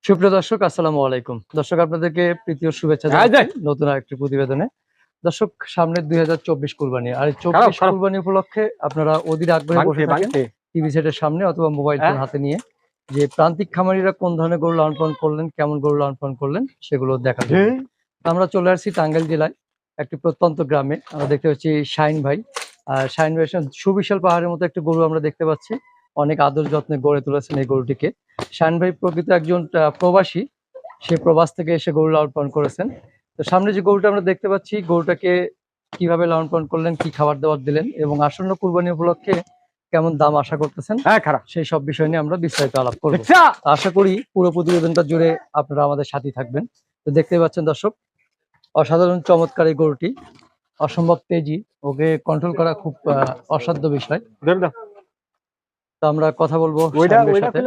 সুপ্রিয় দর্শক, আসসালামু আলাইকুম। দর্শক, আপনাদেরকে প্রীতি ও শুভেচ্ছা জানাচ্ছি নতুন আরেকটি প্রতিবেদনে। দর্শক, সামনে 2024 কুরবানি, আর এই 24 কুরবানি উপলক্ষে আপনারা অধীর আগ্রহে বসে থাকেন টিভি সেটের সামনে অথবা মোবাইল ফোন হাতে নিয়ে, যে প্রান্তিক খামারিরা কোন ধরনের গরু লালন পালন করলেন, কেমন গরু লালন পালন করলেন সেগুলো দেখার জন্য আমরা চলে আসছি টাঙ্গাইল জেলায় একটি প্রত্যন্ত গ্রামে। আমরা দেখতে পাচ্ছি শাহিন ভাই। শাহিন ভাই সুবিশাল পাহাড়ের মতো একটি গরু আমরা দেখতে পাচ্ছি, অনেক আদর যত্নে গড়ে তুলেছেন এই গরুটিকে। শাহিন ভাই প্রকৃত একজন প্রবাসী, সে প্রবাস থেকে এসে গরু লালন পালন করেছেন। তো সামনে যে গরুটা আমরা দেখতে পাচ্ছি, গরুটাকে কিভাবে লালন পালন করলেন, কি খাবার দাবার দিলেন এবং আসন্ন কুরবানি উপলক্ষে কেমন দাম আশা করতেছেন, সেই সব বিষয় নিয়ে আমরা বিস্তারিত আলাপ করব। আশা করি পুরো প্রতিবেদনটা জুড়ে আপনারা আমাদের সাথে থাকবেন। তো দেখতে পাচ্ছেন দর্শক, অসাধারণ চমৎকার এই গরুটি, অসম্ভব তেজি, ওকে কন্ট্রোল করা খুব অসাধ্য বিষয়। তো আমরা কথা বলবো শাহিন ভাইয়ের সাথে।